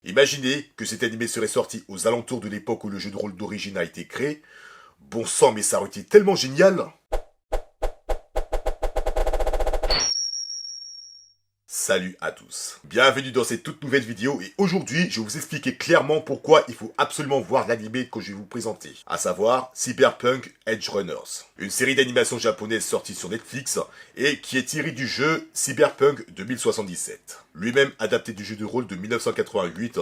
Imaginez que cet animé serait sorti aux alentours de l'époque où le jeu de rôle d'origine a été créé. Bon sang, mais ça aurait été tellement génial! Salut à tous. Bienvenue dans cette toute nouvelle vidéo et aujourd'hui je vais vous expliquer clairement pourquoi il faut absolument voir l'anime que je vais vous présenter, à savoir Cyberpunk Edge Runners, une série d'animation japonaise sortie sur Netflix et qui est tirée du jeu Cyberpunk 2077, lui-même adapté du jeu de rôle de 1988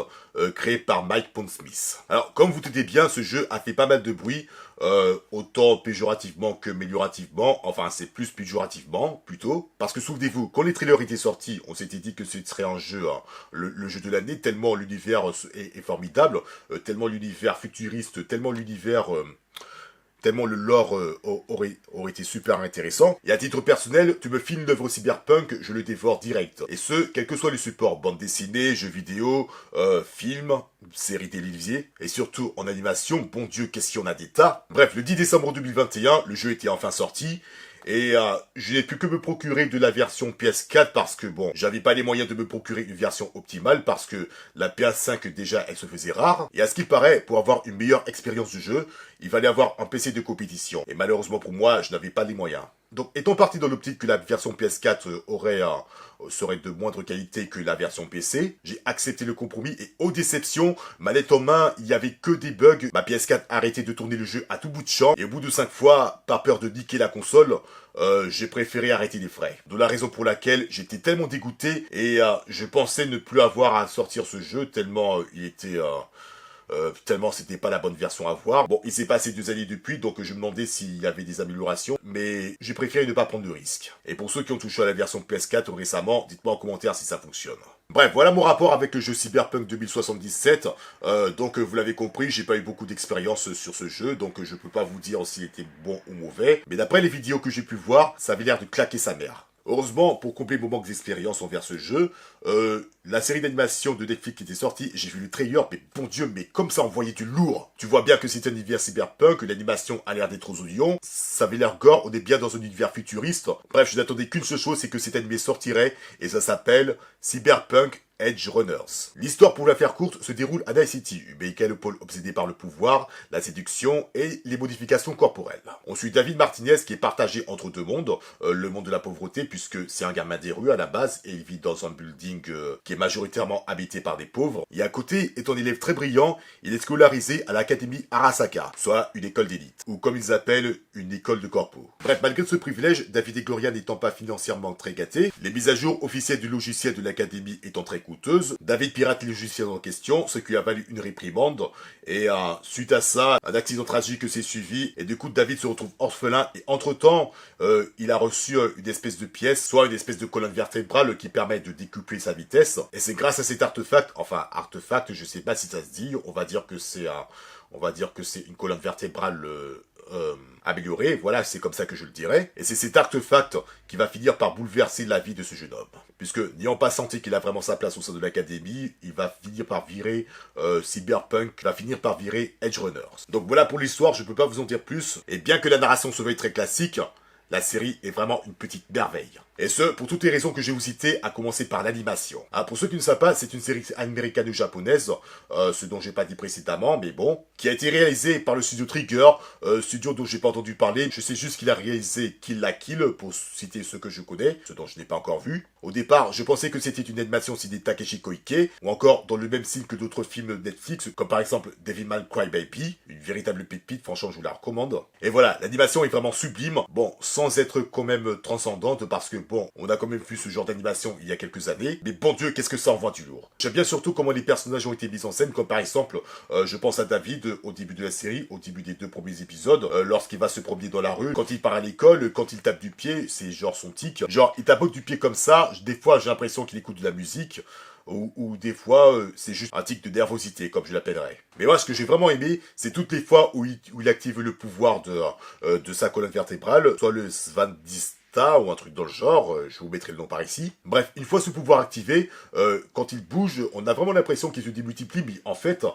créé par Mike Pondsmith. Alors comme vous doutez bien, ce jeu a fait pas mal de bruit, autant péjorativement que améliorativement, enfin c'est plus péjorativement plutôt, parce que souvenez-vous, quand les trailers étaient sortis, on s'était dit que ce serait un jeu, hein, le jeu de l'année, tellement l'univers est formidable, tellement l'univers futuriste, tellement le lore aurait été super intéressant. Et à titre personnel, tu me files une œuvre cyberpunk, je le dévore direct. Et ce, quel que soit le support, bande dessinée, jeux vidéo, films, séries télévisées, et surtout en animation, bon Dieu, qu'est-ce qu'il y en a des tas. Bref, le 10 décembre 2021, le jeu était enfin sorti, et je n'ai pu que me procurer de la version PS4 parce que bon, j'avais pas les moyens de me procurer une version optimale parce que la PS5 déjà elle se faisait rare. Et à ce qu'il paraît, pour avoir une meilleure expérience du jeu, il fallait avoir un PC de compétition. Et malheureusement pour moi, je n'avais pas les moyens. Donc étant parti dans l'optique que la version PS4 serait de moindre qualité que la version PC, j'ai accepté le compromis et aux déceptions, manette en main, il n'y avait que des bugs. Ma PS4 a arrêté de tourner le jeu à tout bout de champ et au bout de 5 fois, par peur de niquer la console, j'ai préféré arrêter les frais. De la raison pour laquelle j'étais tellement dégoûté et je pensais ne plus avoir à sortir ce jeu tellement il était... tellement c'était pas la bonne version à voir. Bon, il s'est passé 2 années depuis, donc je me demandais s'il y avait des améliorations, mais j'ai préféré ne pas prendre de risque. Et pour ceux qui ont touché à la version PS4 récemment, dites-moi en commentaire si ça fonctionne. Bref, voilà mon rapport avec le jeu Cyberpunk 2077. Donc vous l'avez compris, j'ai pas eu beaucoup d'expérience sur ce jeu, donc je peux pas vous dire s'il était bon ou mauvais. Mais d'après les vidéos que j'ai pu voir, ça avait l'air de claquer sa mère. Heureusement, pour combler mon manque d'expérience envers ce jeu, la série d'animation de Netflix qui était sortie, j'ai vu le trailer, mais bon Dieu, mais comme ça envoyait du lourd. Tu vois bien que c'est un univers cyberpunk, l'animation a l'air d'être aux oignons, ça avait l'air gore, on est bien dans un univers futuriste. Bref, je n'attendais qu'une seule chose, c'est que cet animé sortirait, et ça s'appelle Cyberpunk Edge Runners. L'histoire, pour la faire courte, se déroule à Night City, le pôle obsédé par le pouvoir, la séduction et les modifications corporelles. On suit David Martinez qui est partagé entre deux mondes, le monde de la pauvreté puisque c'est un gamin des rues à la base et il vit dans un building qui est majoritairement habité par des pauvres. Et à côté, est un élève très brillant, il est scolarisé à l'académie Arasaka, soit une école d'élite, ou comme ils appellent, une école de corpo. Bref, malgré ce privilège, David et Gloria n'étant pas financièrement très gâtés, les mises à jour officielles du logiciel de l'académie étant très coûteuses, David pirate le logiciel en question, ce qui lui a valu une réprimande, et suite à ça, un accident tragique s'est suivi, et du coup David se retrouve orphelin, et entre-temps, il a reçu une espèce de pièce, soit une espèce de colonne vertébrale qui permet de décupler sa vitesse, et c'est grâce à cet artefact, je sais pas si ça se dit, on va dire que c'est une colonne vertébrale améliorée, voilà, c'est comme ça que je le dirais. Et c'est cet artefact qui va finir par bouleverser la vie de ce jeune homme. Puisque, n'ayant pas senti qu'il a vraiment sa place au sein de l'académie, il va finir par virer Cyberpunk, va finir par virer Edge Runners. Donc voilà pour l'histoire, je peux pas vous en dire plus. Et bien que la narration se veuille très classique, la série est vraiment une petite merveille. Et ce, pour toutes les raisons que je vais vous citer, à commencer par l'animation. Pour ceux qui ne savent pas, c'est une série américano-japonaise, ce dont j'ai pas dit précédemment, mais bon, qui a été réalisée par le studio Trigger, studio dont j'ai pas entendu parler. Je sais juste qu'il a réalisé Kill la Kill, pour citer ceux que je connais, ceux dont je n'ai pas encore vu. Au départ, je pensais que c'était une animation signée Takeshi Koike, ou encore dans le même style que d'autres films Netflix, comme par exemple Devilman Crybaby, une véritable pépite, franchement je vous la recommande. Et voilà, l'animation est vraiment sublime, bon, sans être quand même transcendante, parce que bon, on a quand même vu ce genre d'animation il y a quelques années, mais bon Dieu, qu'est-ce que ça envoie du lourd. J'aime bien surtout comment les personnages ont été mis en scène, comme par exemple, je pense à David au début de la série, au début des 2 premiers épisodes, lorsqu'il va se promener dans la rue, quand il part à l'école, quand il tape du pied, c'est genre son tic, genre il tapote du pied comme ça, des fois j'ai l'impression qu'il écoute de la musique, ou des fois c'est juste un tic de nervosité, comme je l'appellerais. Mais moi, ce que j'ai vraiment aimé, c'est toutes les fois où il active le pouvoir de sa colonne vertébrale, soit le Vita ou un truc dans le genre, je vous mettrai le nom par ici. Bref, une fois ce pouvoir activé, quand il bouge, on a vraiment l'impression qu'il se démultiplie, mais en fait,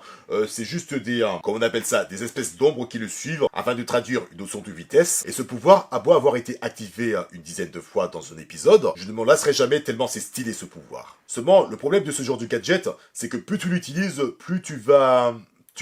c'est juste des, comment on appelle ça, des espèces d'ombres qui le suivent afin de traduire une notion de vitesse. Et ce pouvoir a beau avoir été activé une dizaine de fois dans un épisode, je ne m'en lasserai jamais tellement c'est stylé ce pouvoir. Seulement, le problème de ce genre de gadget, c'est que plus tu l'utilises, plus tu vas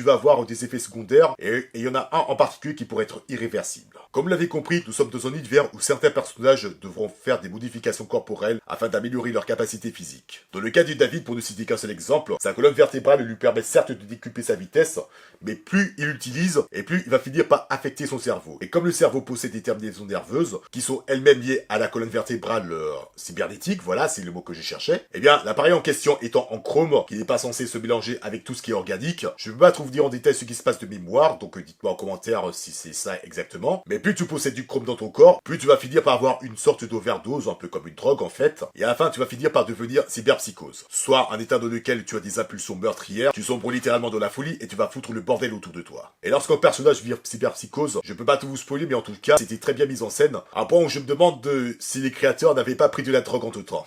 avoir des effets secondaires, et il y en a un en particulier qui pourrait être irréversible. Comme vous l'avez compris, nous sommes dans un univers où certains personnages devront faire des modifications corporelles afin d'améliorer leur capacité physique. Dans le cas de David, pour ne citer qu'un seul exemple, sa colonne vertébrale lui permet certes de décupler sa vitesse, mais plus il l'utilise, et plus il va finir par affecter son cerveau. Et comme le cerveau possède des terminaisons nerveuses, qui sont elles-mêmes liées à la colonne vertébrale cybernétique, voilà, c'est le mot que je cherchais, eh bien, l'appareil en question étant en chrome, qui n'est pas censé se mélanger avec tout ce qui est organique, je ne peux pas trop vous dire en détail ce qui se passe de mémoire, donc dites-moi en commentaire si c'est ça exactement. Mais plus tu possèdes du chrome dans ton corps, plus tu vas finir par avoir une sorte d'overdose, un peu comme une drogue en fait, et à la fin tu vas finir par devenir cyberpsychose. Soit un état dans lequel tu as des impulsions meurtrières, tu sombres littéralement dans la folie et tu vas foutre le bordel autour de toi. Et lorsqu'un personnage vit cyberpsychose, je peux pas tout vous spoiler, mais en tout cas, c'était très bien mis en scène, à un point où je me demande si les créateurs n'avaient pas pris de la drogue entre temps.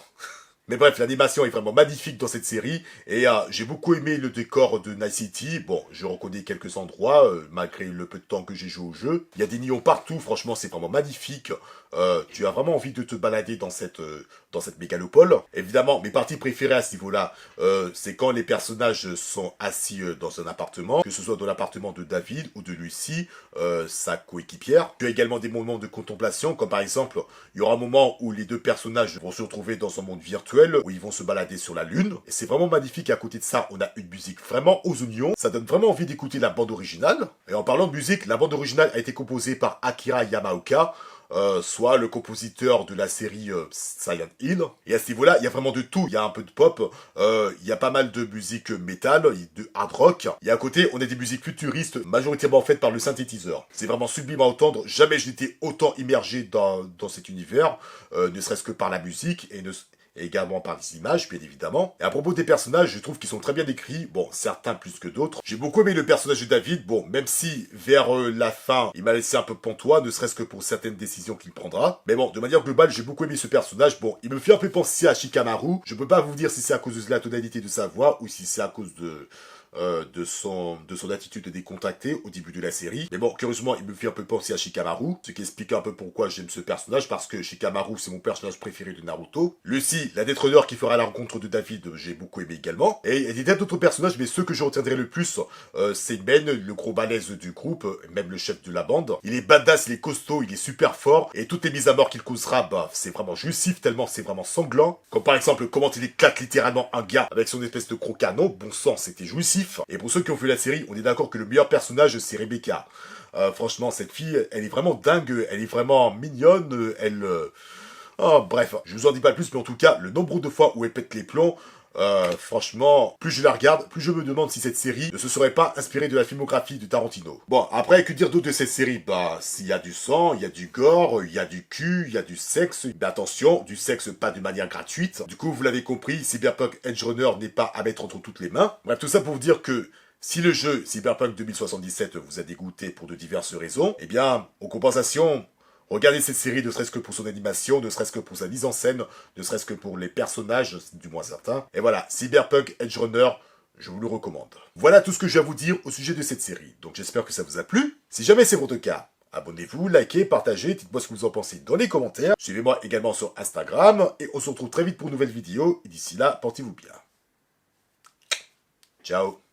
Mais bref, l'animation est vraiment magnifique dans cette série, et j'ai beaucoup aimé le décor de Night City. Bon, je reconnais quelques endroits, malgré le peu de temps que j'ai joué au jeu. Il y a des nions partout, franchement c'est vraiment magnifique. Tu as vraiment envie de te balader dans cette mégalopole. Évidemment, mes parties préférées à ce niveau-là, c'est quand les personnages sont assis dans un appartement, que ce soit dans l'appartement de David ou de Lucy, sa coéquipière. Tu as également des moments de contemplation, comme par exemple, il y aura un moment où les deux personnages vont se retrouver dans un monde virtuel, où ils vont se balader sur la lune. Et c'est vraiment magnifique. À côté de ça, on a une musique vraiment aux oignons. Ça donne vraiment envie d'écouter la bande originale. Et en parlant de musique, la bande originale a été composée par Akira Yamaoka, soit le compositeur de la série Silent Hill. Et à ce niveau-là, il y a vraiment de tout. Il y a un peu de pop, il y a pas mal de musique métal, de hard rock. Et à côté, on a des musiques futuristes, majoritairement faites par le synthétiseur. C'est vraiment sublime à entendre. Jamais je n'étais autant immergé dans cet univers, ne serait-ce que par la musique et également par les images, bien évidemment. Et à propos des personnages, je trouve qu'ils sont très bien décrits, bon, certains plus que d'autres. J'ai beaucoup aimé le personnage de David, bon, même si vers la fin, il m'a laissé un peu pantois, ne serait-ce que pour certaines décisions qu'il prendra. Mais bon, de manière globale, j'ai beaucoup aimé ce personnage. Bon, il me fait un peu penser à Shikamaru. Je peux pas vous dire si c'est à cause de la tonalité de sa voix ou si c'est à cause de son attitude décontractée au début de la série. Mais bon, curieusement, il me fait un peu penser à Shikamaru, ce qui explique un peu pourquoi j'aime ce personnage, parce que Shikamaru, c'est mon personnage préféré de Naruto. Lucy, la détrôneur qui fera la rencontre de David, j'ai beaucoup aimé également. Et il y a des tas d'autres personnages, mais ceux que je retiendrai le plus, c'est Ben, le gros balèze du groupe, même le chef de la bande. Il est badass, il est costaud, il est super fort, et toutes les mises à mort qu'il causera, bah, c'est vraiment jouissif, tellement c'est vraiment sanglant. Comme par exemple, comment il éclate littéralement un gars avec son espèce de gros canon, bon sang, c'était jouissif. Et pour ceux qui ont vu la série, on est d'accord que le meilleur personnage, c'est Rebecca. Franchement, cette fille, elle est vraiment dingue, elle est vraiment mignonne, Oh, bref, je vous en dis pas plus, mais en tout cas, le nombre de fois où elle pète les plombs, franchement, plus je la regarde, plus je me demande si cette série ne se serait pas inspirée de la filmographie de Tarantino. Bon, après, que dire d'autre de cette série? Bah, s'il y a du sang, il y a du gore, il y a du cul, il y a du sexe. Mais attention, du sexe pas de manière gratuite. Du coup, vous l'avez compris, Cyberpunk Edge Runner n'est pas à mettre entre toutes les mains. Bref, tout ça pour vous dire que si le jeu Cyberpunk 2077 vous a dégoûté pour de diverses raisons, eh bien, en compensation, regardez cette série, ne serait-ce que pour son animation, ne serait-ce que pour sa mise en scène, ne serait-ce que pour les personnages, du moins certains. Et voilà, Cyberpunk Edge Runner, je vous le recommande. Voilà tout ce que j'ai à vous dire au sujet de cette série. Donc j'espère que ça vous a plu. Si jamais c'est votre cas, abonnez-vous, likez, partagez, dites-moi ce que vous en pensez dans les commentaires. Suivez-moi également sur Instagram, et on se retrouve très vite pour une nouvelle vidéo. Et d'ici là, portez-vous bien. Ciao.